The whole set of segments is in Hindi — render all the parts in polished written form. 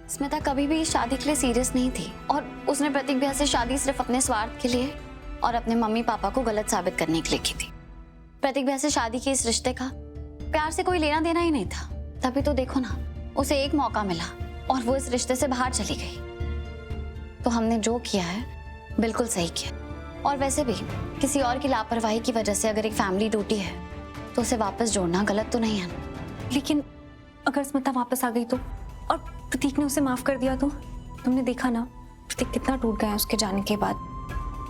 स्मिता कभी भी शादी के लिए सीरियस नहीं थी और उसने प्रतीक भैया से शादी सिर्फ अपने स्वार्थ के लिए और अपने मम्मी पापा को गलत साबित करने के लिए की थी। प्रतीक भैया से शादी के इस रिश्ते का प्यार से कोई लेना देना ही नहीं था। तभी तो देखो ना, उसे एक मौका मिला और वो इस रिश्ते से बाहर चली गई। तो हमने जो किया है बिल्कुल सही किया। और वैसे भी किसी और की लापरवाही की वजह से अगर एक फैमिली टूटी है तो उसे वापस जोड़ना गलत तो नहीं है ना। लेकिन अगर स्मिता वापस आ गई तो, और प्रतीक ने उसे माफ कर दिया तो? तुमने देखा ना प्रतीक कितना टूट गया उसके जाने के बाद।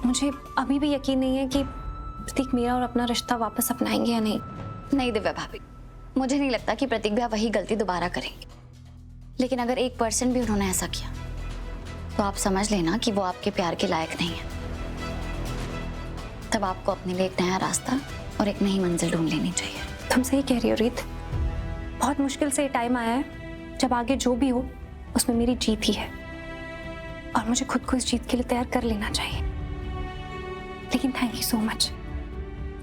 मुझे अभी भी यकीन नहीं है कि प्रतीक मेरा और अपना रिश्ता वापस अपनाएंगे या नहीं। नहीं दिव्या भाभी, मुझे नहीं लगता कि प्रतीक भैया वही गलती दोबारा करेंगे। लेकिन अगर 1% भी उन्होंने ऐसा किया तो आप समझ लेना कि वो आपके प्यार के लायक नहीं है। तब आपको अपने लिए एक नया रास्ता और एक नई मंजिल ढूंढ लेनी चाहिए। तुम सही कह रही हो रीत, बहुत मुश्किल से ये टाइम आया है जब आगे जो भी हो उसमें मेरी जीत ही है और मुझे खुद को इस जीत के लिए तैयार कर लेना चाहिए। लेकिन थैंक यू सो मच,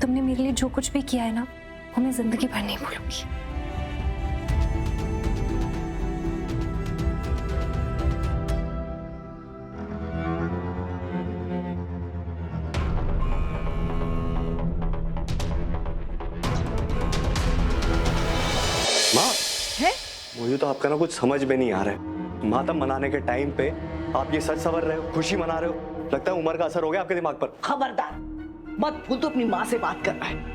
तुमने मेरे लिए जो कुछ भी किया है ना वो मैं जिंदगी भर नहीं भूलूंगी। माँ है? मुझे तो आपका ना कुछ समझ में नहीं आ रहा है। मातम मनाने के टाइम पे आप ये सच सवर रहे हो, खुशी मना रहे हो। लगता है उम्र का असर हो गया आपके दिमाग पर। खबरदार मत भूल, तो अपनी माँ से बात कर रहा है।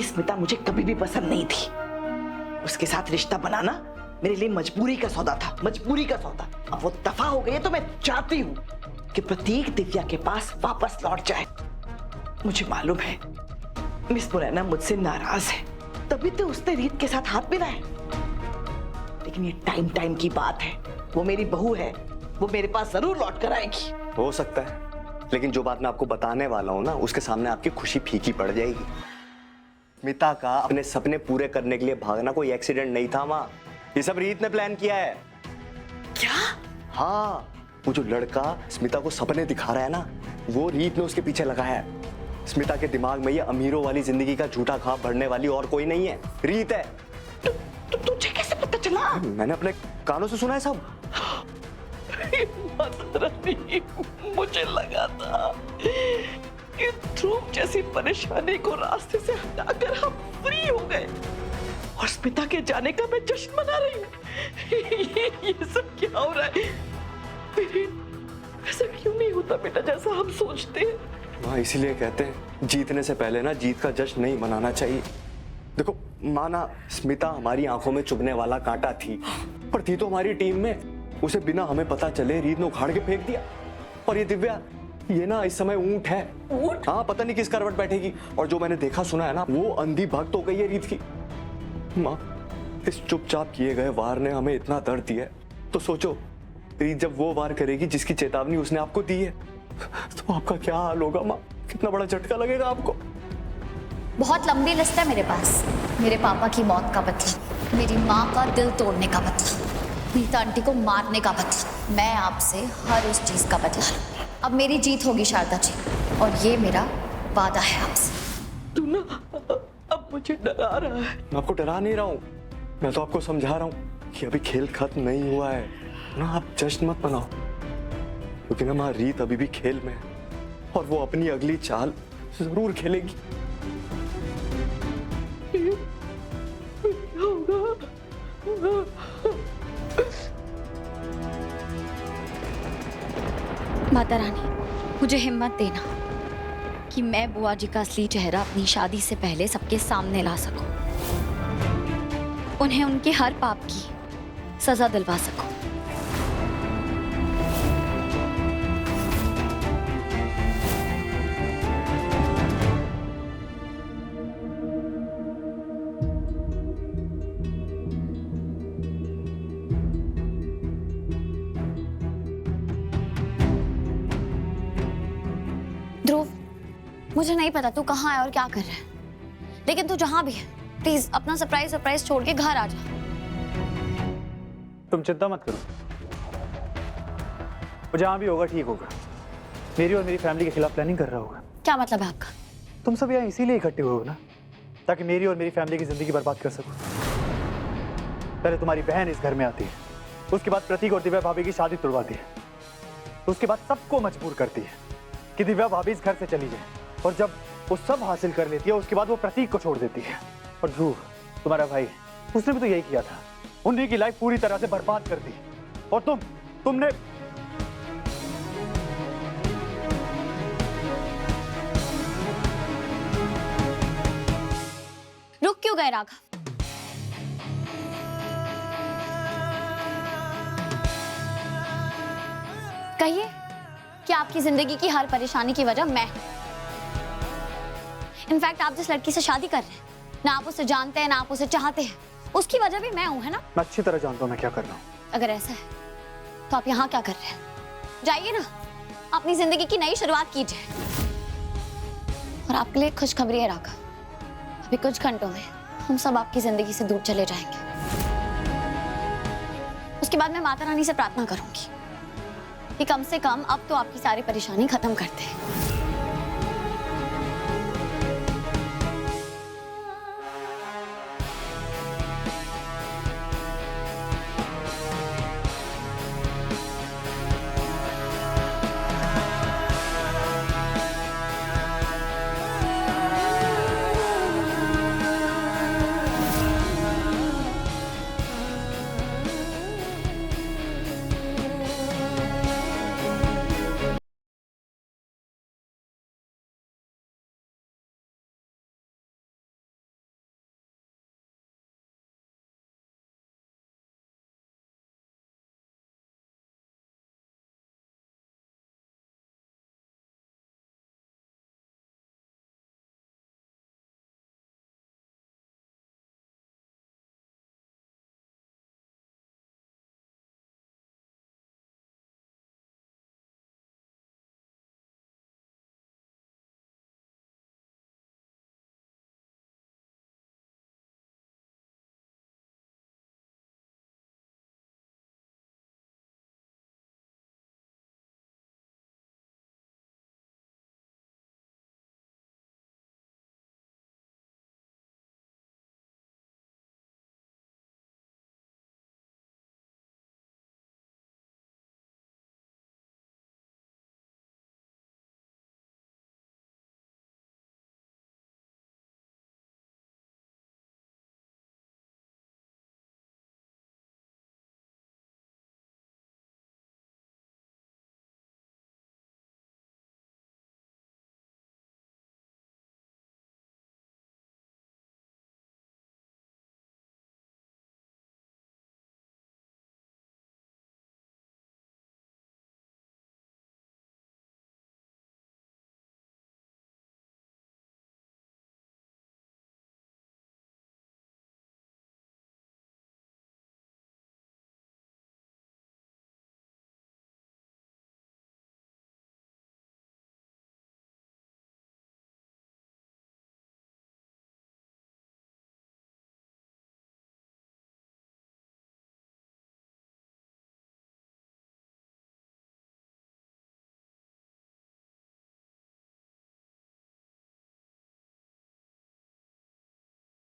स्मिता मुझे कभी भी पसंद नहीं थी। उसके साथ रिश्ता बनाना मेरे लिए मजबूरी का सौदा था, मजबूरी का सौदा। अब वो दफा हो गई है तो मैं चाहती हूँ कि प्रतीक दिव्या के पास वापस लौट जाए। मुझे मालूम है मिस मुरैना मुझसे नाराज है, तभी तो उसने रीत के साथ हाथ मिलाया। लेकिन ये टाइम की बात है। वो मेरी बहू है, वो मेरे पास जरूर लौट कर आएगी। हो सकता है, लेकिन जो बात मैं आपको बताने वाला हूँ ना उसके सामने आपकी खुशी फीकी पड़ जाएगी। स्मिता का अपने सपने पूरे करने के लिए भागना कोई एक्सीडेंट नहीं था माँ, ये सब रीत ने प्लान किया है। क्या? हाँ, वो जो लड़का स्मिता को सपने दिखा रहा है ना, वो रीत ने उसके पीछे लगाया है। स्मिता के दिमाग में ये अमीरों वाली जिंदगी का झूठा ख्वाब भरने वाली और कोई नहीं है, रीत है। तुझे कैसे पता चला? मैंने अपने कानों से सुना है सब। मुझे लगा था कि ध्रुव जैसी परेशानी को रास्ते से हटाकर हम फ्री हो गए और स्मिता के जाने का मैं जश्न मना रही हूँ। ये सब क्या हो रहा है? ऐसा क्यों नहीं होता बेटा जैसा हम सोचते हैं? हाँ, इसीलिए कहते हैं जीतने से पहले ना जीत का जश्न नहीं मनाना चाहिए। देखो माना स्मिता हमारी आंखों में चुभने वाला कांटा थी, पर थी तो हमारी टीम में। उसे बिना हमें पता चले रीत ने उखाड़ के फेंक दिया। और ये दिव्या, ये ना इस समय ऊंट है। ऊंट? हाँ, पता नहीं किस करवट बैठेगी। और जो मैंने देखा सुना है ना, वो अंधी भक्त हो गई है रीत की। माँ, इस चुपचाप किए गए वार ने हमें इतना दर्द दिया है, तो सोचो रीत जब वो वार करेगी जिसकी चेतावनी उसने आपको दी है, तो आपका क्या हाल होगा माँ? कितना बड़ा झटका लगेगा आपको। बहुत लंबी लिस्ट है मेरे पास। मेरे पापा की मौत का बदला, मेरी माँ का दिल तोड़ने का बदला, नीता आंटी को मारने का बदला। मैं आपसे हर उस चीज का बदला लूंगी। अब मेरी जीत होगी शारदा जी, और ये मेरा वादा है आपसे। तू ना अब मुझे डरा रहा है। मैं आपको डरा नहीं रहा हूँ, मैं तो आपको समझा रहा हूँ कि अभी खेल खत्म नहीं हुआ है ना। आप जश्न मत मनाओ, क्योंकि ना माँ रीत अभी भी खेल में है और वो अपनी अगली चाल जरूर खेलेगी। माता रानी, मुझे हिम्मत देना कि मैं बुआ जी का असली चेहरा अपनी शादी से पहले सबके सामने ला सकूं, उन्हें उनके हर पाप की सजा दिलवा सकूं। ध्रुव, मुझे नहीं पता तू कहाँ है और क्या कर रहा है, लेकिन तू जहां भी है प्लीज अपना सरप्राइज छोड़ के घर आ जा। तुम चिंता मत करो, वो जहां भी होगा ठीक होगा। मेरी और मेरी फैमिली के खिलाफ प्लानिंग कर रहा होगा। क्या मतलब है आपका? तुम सब यहाँ इसीलिए इकट्ठे हुए हो ना, ताकि मेरी और मेरी फैमिली की जिंदगी बर्बाद कर सको। पहले तुम्हारी बहन इस घर में आती है, उसके बाद प्रतीक और दिव्या भाभी की शादी तुड़वाती है। उसके बाद सबको मजबूर करती है कि दिव्या भाभी इस घर से चली जाए, और जब वो सब हासिल कर लेती है उसके बाद वो प्रतीक को छोड़ देती है। और ध्रुव, तुम्हारा भाई, उसने भी तो यही किया था। उन्हीं की लाइफ पूरी तरह से बर्बाद कर दी, और तुमने रुक क्यों गए राघव? कहिए कि आपकी जिंदगी की हर परेशानी की वजह मैं हूं। इनफैक्ट आप जिस लड़की से शादी कर रहे हैं, ना आप उसे जानते हैं ना आप उसे चाहते हैं, उसकी वजह भी मैं हूं, है ना? मैं अच्छी तरह जानता हूं मैं क्या कर रहा हूं। अगर ऐसा है तो आप यहाँ क्या कर रहे हैं? जाइए ना, अपनी जिंदगी की नई शुरुआत कीजिए। और आपके लिए खुशखबरी है राघव, अभी कुछ घंटों में हम सब आपकी जिंदगी से दूर चले जाएंगे। उसके बाद मैं माता रानी से प्रार्थना करूंगी कि कम से कम अब तो आपकी सारी परेशानी खत्म कर दे।